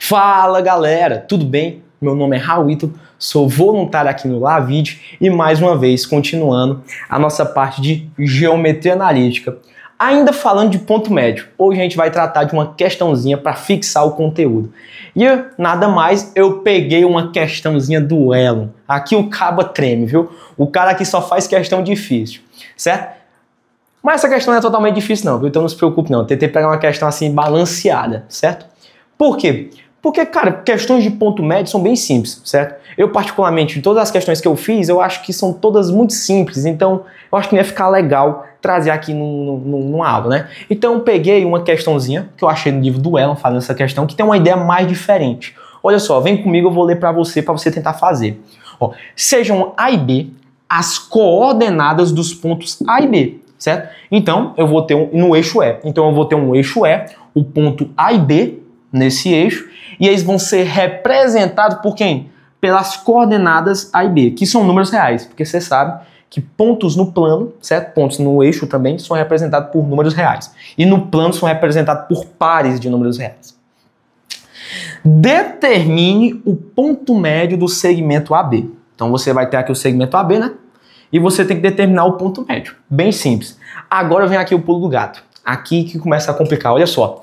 Fala galera, tudo bem? Meu nome é Raulito, sou voluntário aqui no LaVid e mais uma vez continuando a nossa parte de geometria analítica. Ainda falando de ponto médio, hoje a gente vai tratar de uma questãozinha para fixar o conteúdo. E nada mais, eu peguei uma questãozinha do Elon. Aqui o caba treme, viu? O cara aqui só faz questão difícil, certo? Mas essa questão não é totalmente difícil não, viu? Então não se preocupe não, eu tentei pegar uma questão assim balanceada, certo? Por quê? Porque, cara, questões de ponto médio são bem simples, certo? Eu, particularmente, de todas as questões que eu fiz, eu acho que são todas muito simples, então eu acho que não ia ficar legal trazer aqui numa aula, né? Então eu peguei uma questãozinha que eu achei no livro do Elon fazendo essa questão, que tem uma ideia mais diferente. Olha só, vem comigo, eu vou ler para você tentar fazer. Ó, sejam A e B as coordenadas dos pontos A e B, certo? Então, eu vou ter no eixo E. Então, eu vou ter um eixo E, o ponto A e B, nesse eixo, e eles vão ser representados por quem? Pelas coordenadas A e B, que são números reais, porque você sabe que pontos no plano, certo? Pontos no eixo também são representados por números reais. E no plano são representados por pares de números reais. Determine o ponto médio do segmento AB. Então você vai ter aqui o segmento AB, né? E você tem que determinar o ponto médio. Bem simples. Agora vem aqui o pulo do gato. Aqui que começa a complicar. Olha só.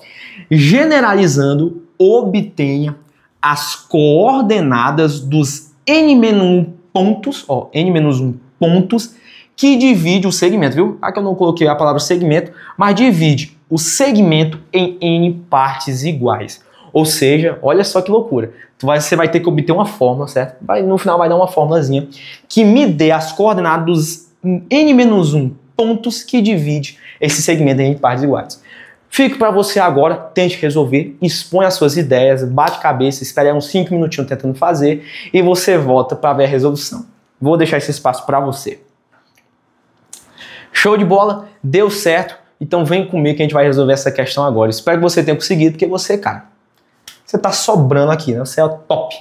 Generalizando, obtenha as coordenadas dos n-1 pontos, ó, n-1 pontos que divide o segmento, viu? Aqui eu não coloquei a palavra segmento, mas divide o segmento em n partes iguais. Ou seja, olha só que loucura. Você vai ter que obter uma fórmula, certo? No final vai dar uma formulazinha que me dê as coordenadas dos n-1 pontos que divide esse segmento em n partes iguais. Fico para você agora, tente resolver, expõe as suas ideias, bate cabeça, espere uns 5 minutinhos tentando fazer e você volta para ver a resolução. Vou deixar esse espaço para você. Show de bola? Deu certo? Então vem comigo que a gente vai resolver essa questão agora. Espero que você tenha conseguido, porque você, cara, você tá sobrando aqui, né? Você é o top.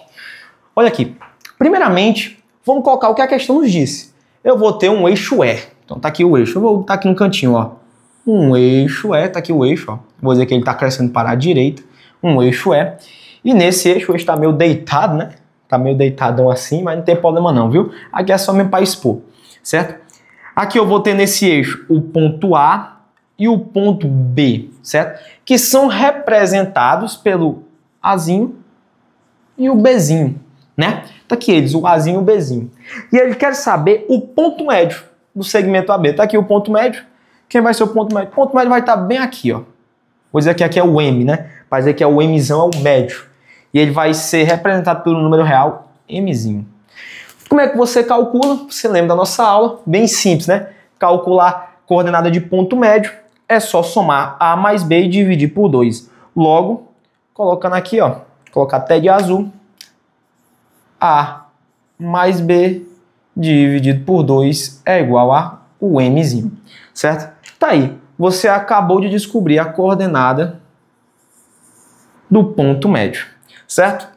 Olha aqui. Primeiramente, vamos colocar o que a questão nos disse. Eu vou ter um eixo E. Então tá aqui o eixo. Eu vou botar aqui no cantinho, ó. Um eixo E, tá aqui o eixo, ó. Vou dizer que ele tá crescendo para a direita. Um eixo E. E nesse eixo, o eixo tá meio deitado, né? Tá meio deitadão assim, mas não tem problema não, viu? Aqui é só mesmo para expor, certo? Aqui eu vou ter nesse eixo o ponto A e o ponto B, certo? Que são representados pelo Azinho e o Bzinho, né? Tá aqui eles, o Azinho e o Bzinho. E ele quer saber o ponto médio do segmento AB. Tá aqui o ponto médio. Quem vai ser o ponto médio? O ponto médio vai estar bem aqui, ó. Vou dizer que aqui é o M, né? Vai dizer que é o Mzão, é o médio. E ele vai ser representado pelo número real Mzinho. Como é que você calcula? Você lembra da nossa aula? Bem simples, né? Calcular coordenada de ponto médio é só somar A mais B e dividir por 2. Logo, colocando aqui, ó, colocar até de azul, A mais B dividido por 2 é igual a o Mzinho, certo? Tá aí, você acabou de descobrir a coordenada do ponto médio, certo?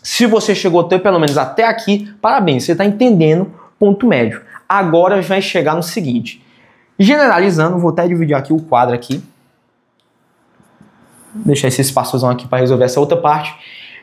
Se você chegou pelo menos até aqui, parabéns, você está entendendo ponto médio. Agora vai chegar no seguinte, generalizando, vou até dividir aqui o quadro aqui, deixar esse espaçozão aqui para resolver essa outra parte.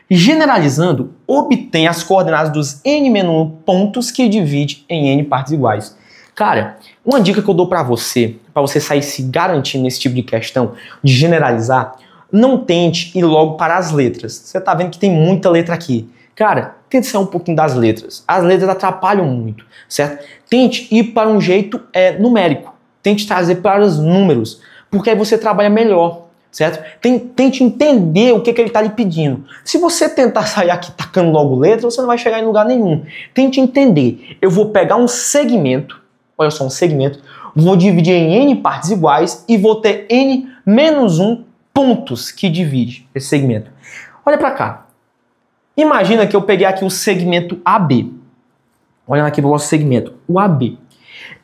Generalizando, obtém as coordenadas dos n-1 pontos que divide em n partes iguais. Cara, uma dica que eu dou para você sair se garantindo nesse tipo de questão, de generalizar, não tente ir logo para as letras. Você tá vendo que tem muita letra aqui. Cara, tente sair um pouquinho das letras. As letras atrapalham muito, certo? Tente ir para um jeito numérico. Tente trazer para os números, porque aí você trabalha melhor, certo? Tente entender o que ele está lhe pedindo. Se você tentar sair aqui tacando logo letra, você não vai chegar em lugar nenhum. Tente entender. Eu vou pegar um segmento, olha só, um segmento, vou dividir em n partes iguais e vou ter n-1 pontos que divide esse segmento. Olha para cá. Imagina que eu peguei aqui o segmento AB. Olha aqui para o nosso segmento, o AB.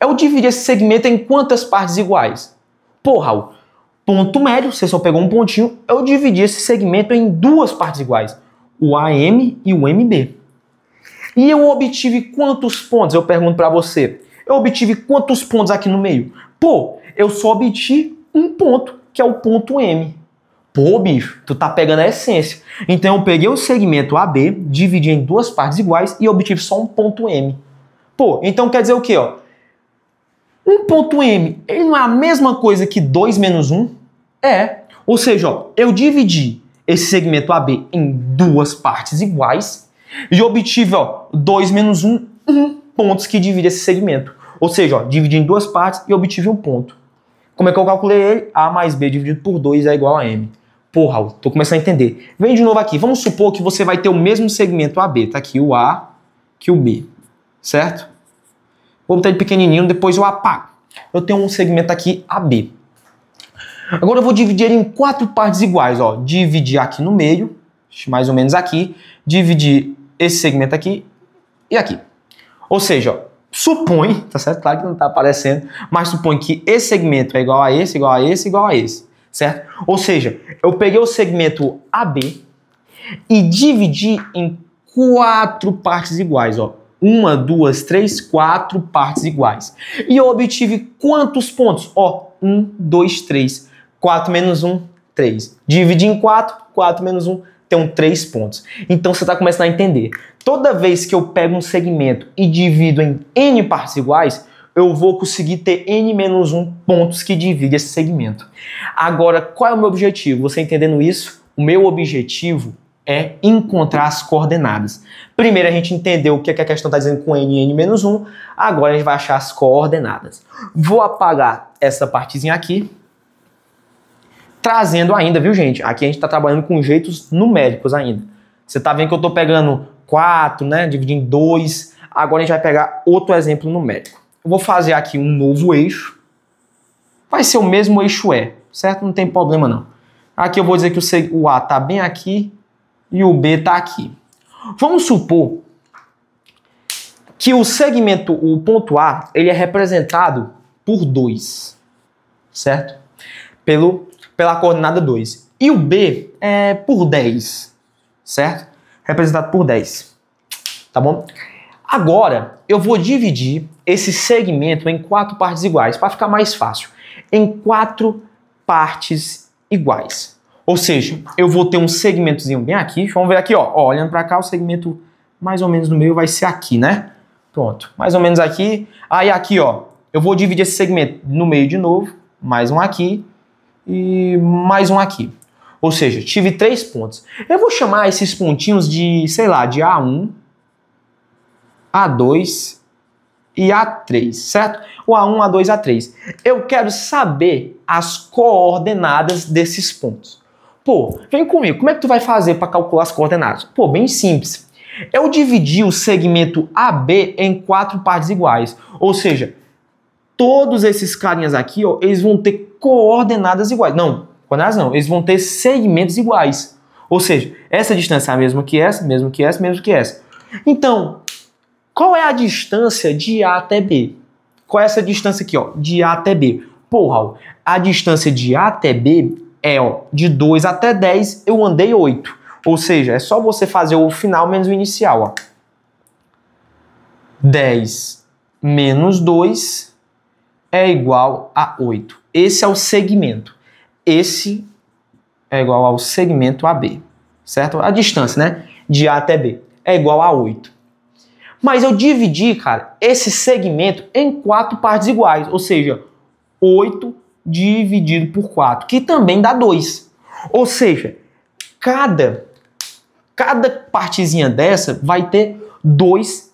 Eu dividi esse segmento em quantas partes iguais? Pô, Raul, ponto médio, você só pegou um pontinho, eu dividi esse segmento em duas partes iguais, o AM e o MB. E eu obtive quantos pontos? Eu pergunto para você. Eu obtive quantos pontos aqui no meio? Pô, eu só obtive um ponto, que é o ponto M. Pô, bicho, tu tá pegando a essência. Então eu peguei o segmento AB, dividi em duas partes iguais e obtive só um ponto M. Pô, então quer dizer o quê, ó? Um ponto M, ele não é a mesma coisa que 2 menos 1? É. Ou seja, ó, eu dividi esse segmento AB em duas partes iguais e obtive, ó, 2 menos 1, pontos que divide esse segmento. Ou seja, ó, dividi em duas partes e obtive um ponto. Como é que eu calculei ele? A mais B dividido por 2 é igual a M. Pô, Raul, tô começando a entender. Vem de novo aqui. Vamos supor que você vai ter o mesmo segmento AB. Tá aqui o A, aqui o B. Certo? Vou botar ele pequenininho, depois eu apago. Eu tenho um segmento aqui AB. Agora eu vou dividir ele em quatro partes iguais. Ó. Dividir aqui no meio, mais ou menos aqui. Dividir esse segmento aqui e aqui. Ou seja, ó, supõe, tá certo? Claro que não tá aparecendo, mas supõe que esse segmento é igual a esse, igual a esse, igual a esse. Certo? Ou seja, eu peguei o segmento AB e dividi em quatro partes iguais. Ó. 1, 2, 3, 4 partes iguais. E eu obtive quantos pontos? Ó, 1, 2, 3. 4 menos 1, 3. Dividi em 4, 4 menos 1, tem 3 pontos. Então você está começando a entender. Toda vez que eu pego um segmento e divido em N partes iguais, eu vou conseguir ter N menos 1 pontos que divide esse segmento. Agora, qual é o meu objetivo? Você entendendo isso? O meu objetivo é encontrar as coordenadas. Primeiro a gente entendeu o que a questão está dizendo com N e N menos 1. Agora a gente vai achar as coordenadas. Vou apagar essa partezinha aqui. Trazendo ainda, viu, gente? Aqui a gente está trabalhando com jeitos numéricos ainda. Você está vendo que eu estou pegando 4, né? Dividindo em 2. Agora a gente vai pegar outro exemplo numérico. Eu vou fazer aqui um novo eixo. Vai ser o mesmo eixo E, certo? Não tem problema não. Aqui eu vou dizer que o A está bem aqui e o B está aqui. Vamos supor que o segmento, o ponto A, ele é representado por 2, certo? Pela coordenada 2. E o B é por 10, certo? Representado por 10, tá bom? Agora, eu vou dividir esse segmento em 4 partes iguais, para ficar mais fácil. Em 4 partes iguais. Ou seja, eu vou ter um segmentozinho bem aqui. Vamos ver aqui, ó. Olhando para cá, o segmento mais ou menos no meio vai ser aqui, né? Pronto. Mais ou menos aqui. Aí aqui, ó. Eu vou dividir esse segmento no meio de novo. Mais um aqui. E mais um aqui. Ou seja, tive 3 pontos. Eu vou chamar esses pontinhos de, sei lá, de A1, A2 e A3, certo? O A1, A2, A3. Eu quero saber as coordenadas desses pontos. Pô, vem comigo. Como é que tu vai fazer para calcular as coordenadas? Pô, bem simples. Eu dividi o segmento AB em 4 partes iguais. Ou seja, todos esses carinhas aqui, ó, eles vão ter coordenadas iguais. Não, coordenadas não. Eles vão ter segmentos iguais. Ou seja, essa distância é a mesma que essa, mesmo que essa, mesmo que essa. Então, qual é a distância de A até B? Qual é essa distância aqui, ó, de A até B? Pô, Raul, a distância de A até B é, ó, de 2 até 10, eu andei 8. Ou seja, é só você fazer o final menos o inicial, ó. 10 menos 2 é igual a 8. Esse é o segmento. Esse é igual ao segmento AB, certo? A distância, né, de A até B é igual a 8. Mas eu dividi, cara, esse segmento em 4 partes iguais, ou seja, 8 dividido por 4, que também dá 2. Ou seja, cada partezinha dessa vai ter 2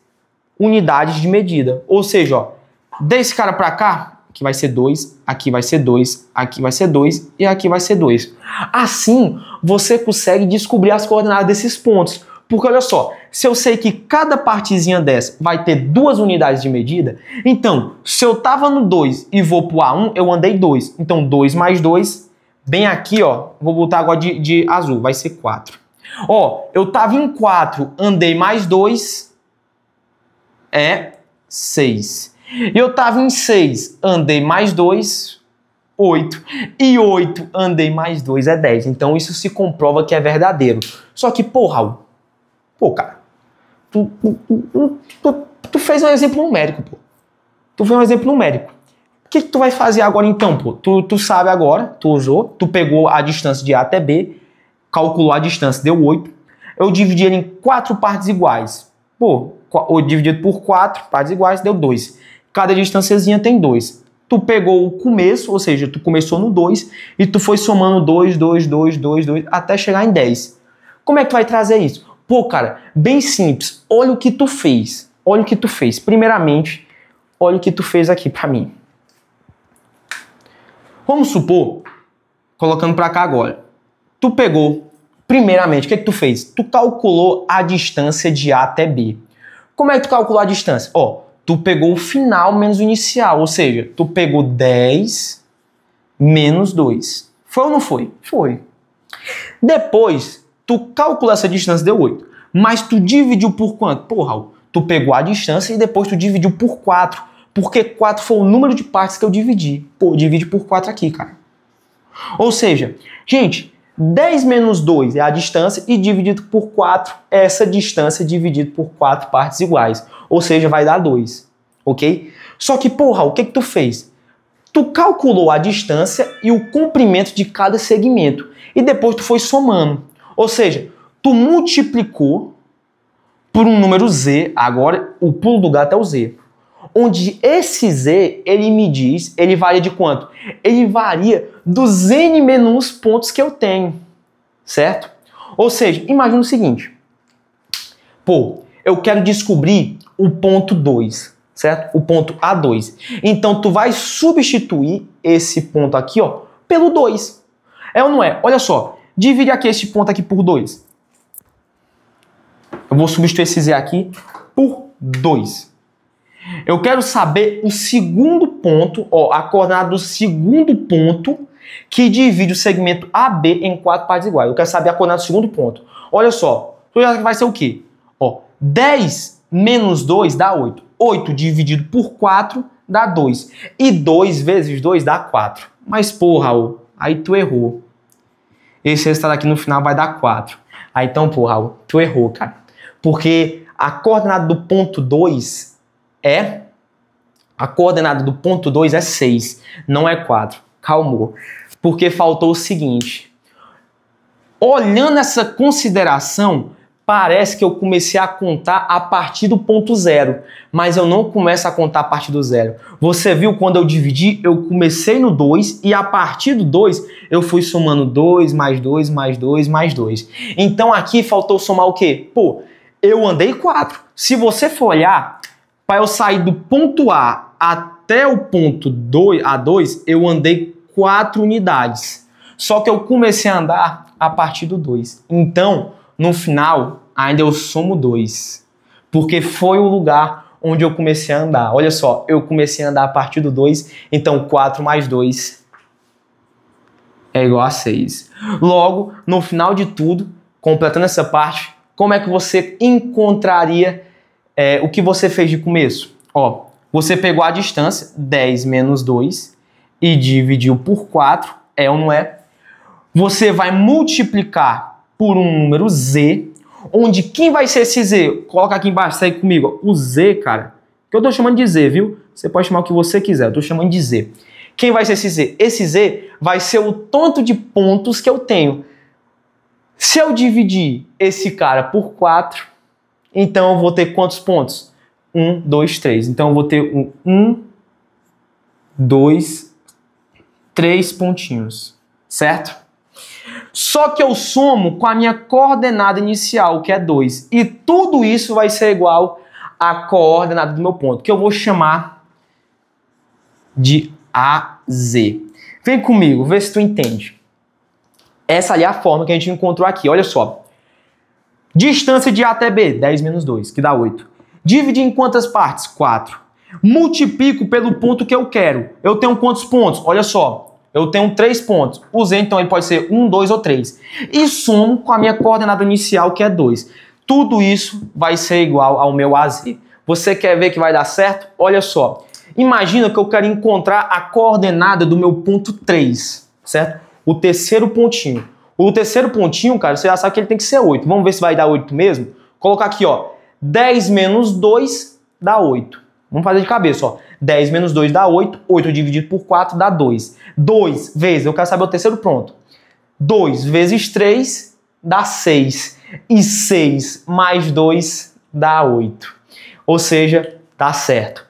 unidades de medida. Ou seja, ó, desse cara para cá, aqui vai ser 2, aqui vai ser 2, aqui vai ser 2 e aqui vai ser 2. Assim, você consegue descobrir as coordenadas desses pontos. Porque olha só, se eu sei que cada partezinha dessa vai ter 2 unidades de medida, então, se eu tava no 2 e vou pro A1, eu andei 2. Então, 2 mais 2, bem aqui, ó, vou botar agora de azul, vai ser 4. Ó, eu tava em 4, andei mais 2, é 6. E eu tava em 6, andei mais 2, 8. E 8, andei mais 2, é 10. Então, isso se comprova que é verdadeiro. Só que, porra, cara, tu fez um exemplo numérico, pô. Tu fez um exemplo numérico. que tu vai fazer agora então, pô? Tu sabe agora, tu usou, tu pegou a distância de A até B, calculou a distância, deu 8. Eu dividi ele em 4 partes iguais. Pô, dividido por 4 partes iguais, deu 2. Cada distânciazinha tem 2. Tu pegou o começo, ou seja, tu começou no 2 e tu foi somando 2, 2, 2, 2, 2, até chegar em 10. Como é que tu vai trazer isso? Pô, cara, bem simples. Olha o que tu fez. Olha o que tu fez. Primeiramente, olha o que tu fez aqui pra mim. Vamos supor, colocando pra cá agora, tu pegou, primeiramente, o que tu fez? Tu calculou a distância de A até B. Como é que tu calculou a distância? Ó, tu pegou o final menos o inicial, ou seja, tu pegou 10 menos 2. Foi ou não foi? Foi. Depois, tu calculou essa distância, deu 8. Mas tu dividiu por quanto? Pô, Raul, tu pegou a distância e depois tu dividiu por 4. Porque 4 foi o número de partes que eu dividi. Pô, divide por 4 aqui, cara. Ou seja, gente, 10 menos 2 é a distância e dividido por 4 é essa distância dividido por 4 partes iguais. Ou seja, vai dar 2, ok? Só que, porra, o que tu fez? Tu calculou a distância e o comprimento de cada segmento. E depois tu foi somando. Ou seja, tu multiplicou por um número Z. Agora, o pulo do gato é o Z. Onde esse Z, ele me diz, ele varia de quanto? Ele varia dos N menos pontos que eu tenho, certo? Ou seja, imagina o seguinte, pô, eu quero descobrir o ponto 2, certo? O ponto A2. Então, tu vai substituir esse ponto aqui, ó, pelo 2. É ou não é? Olha só, divide aqui esse ponto aqui por 2. Eu vou substituir esse Z aqui por 2. Eu quero saber o segundo ponto, ó, a coordenada do segundo ponto que divide o segmento AB em 4 partes iguais. Eu quero saber a coordenada do segundo ponto. Olha só, vai ser o quê? Ó, 10 menos 2 dá 8. 8 dividido por 4 dá 2. E 2 vezes 2 dá 4. Mas, pô, Raul, aí tu errou. Esse resultado aqui no final vai dar 4. Aí então, pô, Raul, tu errou, cara. Porque a coordenada do ponto 2 a coordenada do ponto 2 é 6, não é 4. Calmou. Porque faltou o seguinte. Olhando essa consideração, parece que eu comecei a contar a partir do ponto 0. Mas eu não começo a contar a partir do 0. Você viu quando eu dividi, eu comecei no 2 e a partir do 2 eu fui somando 2, mais 2, mais 2, mais 2. Então aqui faltou somar o quê? Pô, eu andei 4. Se você for olhar, para eu sair do ponto A até o ponto A2, eu andei 4 unidades. Só que eu comecei a andar a partir do 2. Então, no final, ainda eu somo 2. Porque foi o lugar onde eu comecei a andar. Olha só, eu comecei a andar a partir do 2, então 4 mais 2 é igual a 6. Logo, no final de tudo, completando essa parte, como é que você encontraria o que você fez de começo? Ó, você pegou a distância, 10 menos 2, e dividiu por 4, é ou não é? Você vai multiplicar por um número Z, onde quem vai ser esse Z? Coloca aqui embaixo, segue comigo. O Z, cara, que eu tô chamando de Z, viu? Você pode chamar o que você quiser, eu tô chamando de Z. Quem vai ser esse Z? Esse Z vai ser o tanto de pontos que eu tenho. Se eu dividir esse cara por 4, então eu vou ter quantos pontos? 1, 2, 3. Então eu vou ter 1, 2, 3 pontinhos, certo? Só que eu somo com a minha coordenada inicial, que é 2. E tudo isso vai ser igual à coordenada do meu ponto, que eu vou chamar de AZ. Vem comigo, vê se tu entende. Essa ali é a forma que a gente encontrou aqui, olha só. Distância de A até B, 10 menos 2, que dá 8. Divide em quantas partes? 4. Multiplico pelo ponto que eu quero. Eu tenho quantos pontos? Olha só, eu tenho 3 pontos. O Z, então, ele pode ser 1, 2 ou 3. E somo com a minha coordenada inicial, que é 2. Tudo isso vai ser igual ao meu AZ. Você quer ver que vai dar certo? Olha só. Imagina que eu quero encontrar a coordenada do meu ponto 3, certo? O terceiro pontinho. O terceiro pontinho, cara, você já sabe que ele tem que ser 8. Vamos ver se vai dar 8 mesmo? Colocar aqui, ó. 10 menos 2 dá 8. Vamos fazer de cabeça, ó. 10 menos 2 dá 8. 8 dividido por 4 dá 2. 2 vezes, eu quero saber o terceiro pronto. 2 vezes 3 dá 6. E 6 mais 2 dá 8. Ou seja, dá certo.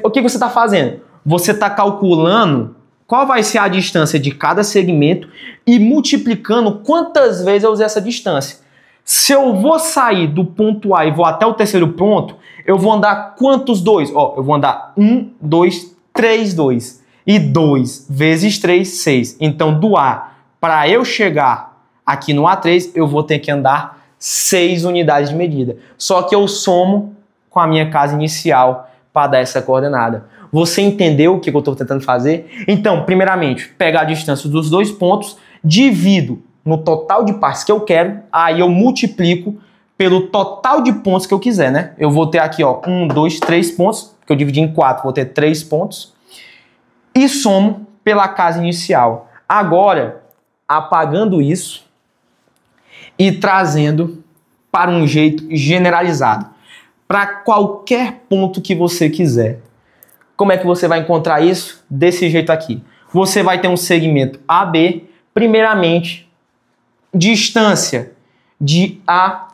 O que você está fazendo? Você está calculando qual vai ser a distância de cada segmento e multiplicando quantas vezes eu usei essa distância. Se eu vou sair do ponto A e vou até o terceiro ponto, eu vou andar quantos 2? Ó, eu vou andar 1, 2, 3, 2. E 2 vezes 3, 6. Então, do A para eu chegar aqui no A3, eu vou ter que andar 6 unidades de medida. Só que eu somo com a minha casa inicial para dar essa coordenada. Você entendeu o que eu estou tentando fazer? Então, primeiramente, pegar a distância dos dois pontos, divido no total de partes que eu quero, aí eu multiplico pelo total de pontos que eu quiser, né? Eu vou ter aqui, ó, 1, 2, 3 pontos, que eu dividi em 4, vou ter 3 pontos, e somo pela casa inicial. Agora, apagando isso e trazendo para um jeito generalizado, para qualquer ponto que você quiser. Como é que você vai encontrar isso? Desse jeito aqui. Você vai ter um segmento AB, primeiramente, distância de A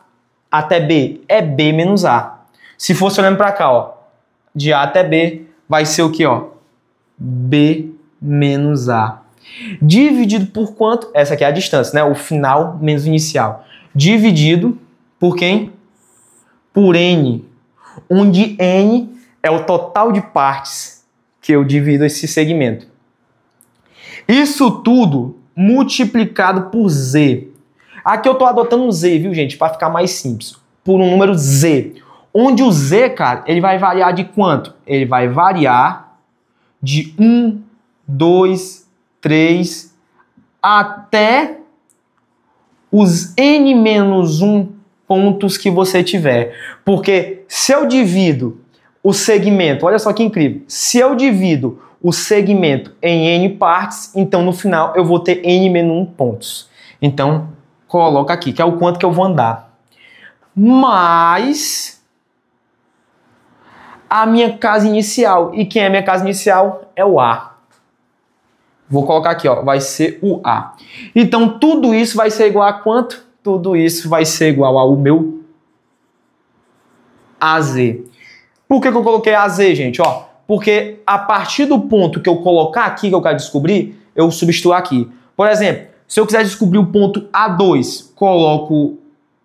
até B é B menos A. Se fosse olhando para cá, ó, de A até B, vai ser o que, ó? B menos A. Dividido por quanto? Essa aqui é a distância, né? O final menos o inicial. Dividido por quem? Por N. Onde N é o total de partes que eu divido esse segmento. Isso tudo multiplicado por Z. Aqui eu estou adotando um Z, viu, gente? Para ficar mais simples. Por um número Z. Onde o Z, cara, ele vai variar de quanto? Ele vai variar de 1, 2, 3, até os N menos 1 pontos que você tiver. Porque se eu divido o segmento, olha só que incrível, se eu divido o segmento em N partes, então no final eu vou ter N menos 1 pontos. Então, coloca aqui, que é o quanto que eu vou andar. Mais a minha casa inicial. E quem é a minha casa inicial? É o A. Vou colocar aqui, ó, vai ser o A. Então, tudo isso vai ser igual a quanto? Tudo isso vai ser igual ao meu AZ. Por que eu coloquei AZ, gente? Ó, porque a partir do ponto que eu colocar aqui, que eu quero descobrir, eu substituo aqui. Por exemplo, se eu quiser descobrir o ponto A2, coloco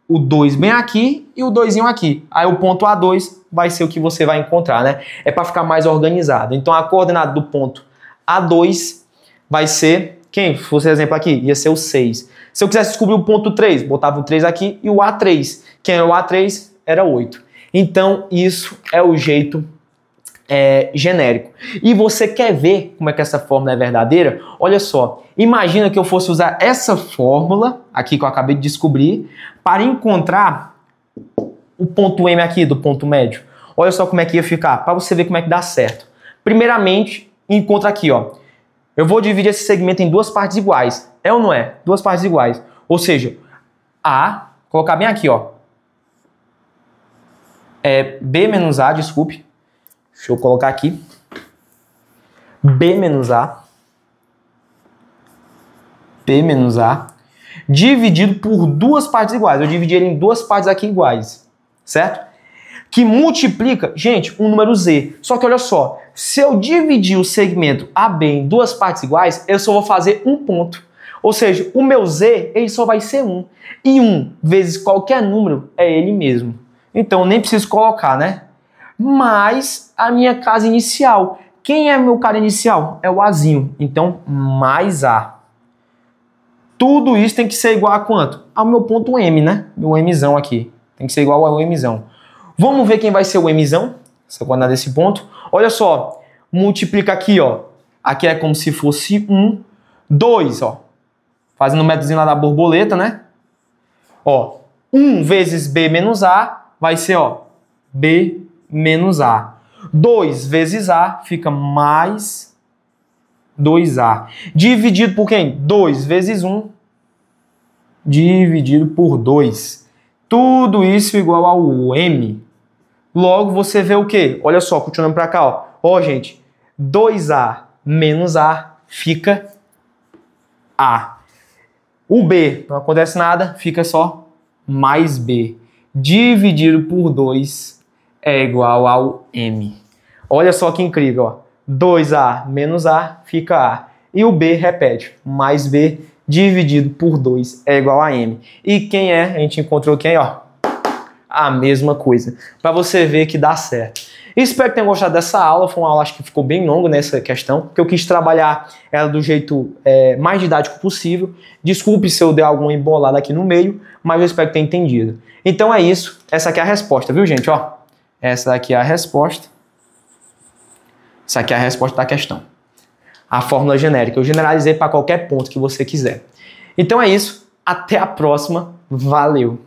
o 2 bem aqui e o 2 aqui. Aí o ponto A2 vai ser o que você vai encontrar, né? É para ficar mais organizado. Então, a coordenada do ponto A2 vai ser, quem fosse exemplo aqui, ia ser o 6. Se eu quisesse descobrir o ponto 3, botava o 3 aqui e o A3. Quem é o A3? Era 8. Então, isso é o jeito genérico. E você quer ver como é que essa fórmula é verdadeira? Olha só, imagina que eu fosse usar essa fórmula, aqui que eu acabei de descobrir, para encontrar o ponto M aqui do ponto médio. Olha só como é que ia ficar, para você ver como é que dá certo. Primeiramente, encontra aqui, ó. Eu vou dividir esse segmento em duas partes iguais. É ou não é? Duas partes iguais. Ou seja, A, colocar bem aqui, ó. B menos A, desculpe. Deixa eu colocar aqui. B menos A. B menos A. Dividido por duas partes iguais. Eu dividi ele em duas partes aqui iguais. Certo? Que multiplica, gente, um número Z. Só que olha só. Se eu dividir o segmento AB em duas partes iguais, eu só vou fazer um ponto. Ou seja, o meu Z, ele só vai ser 1. E 1 vezes qualquer número é ele mesmo. Então, eu nem preciso colocar, né? Mais a minha casa inicial. Quem é meu cara inicial? É o Azinho. Então, mais A. Tudo isso tem que ser igual a quanto? Ao meu ponto M, né? Meu Mzão aqui. Tem que ser igual ao Mzão. Vamos ver quem vai ser o Mzão? Essa coordenada desse ponto. Olha só. Multiplica aqui, ó. Aqui é como se fosse 1. 2, ó. Fazendo o métodozinho lá da borboleta, né? Ó. 1 vezes B menos A vai ser, ó. B menos A. 2 vezes A fica mais 2A. Dividido por quem? 2 vezes 1 dividido por 2. Tudo isso igual ao M. Logo, você vê o quê? Olha só, continuando para cá, ó. Ó, gente, 2A menos A fica A. O B, não acontece nada, fica só mais B. Dividido por 2 é igual ao M. Olha só que incrível, ó. 2A menos A fica A. E o B repete, mais B dividido por 2 é igual a M. E quem é? A gente encontrou quem, ó? A mesma coisa. Para você ver que dá certo. Espero que tenham gostado dessa aula. Foi uma aula, acho que ficou bem longa nessa questão, porque eu quis trabalhar ela do jeito mais didático possível. Desculpe se eu der alguma embolada aqui no meio, mas eu espero que tenha entendido. Então é isso. Essa aqui é a resposta, viu, gente? Ó, essa aqui é a resposta. Essa aqui é a resposta da questão. A fórmula genérica. Eu generalizei para qualquer ponto que você quiser. Então é isso. Até a próxima. Valeu!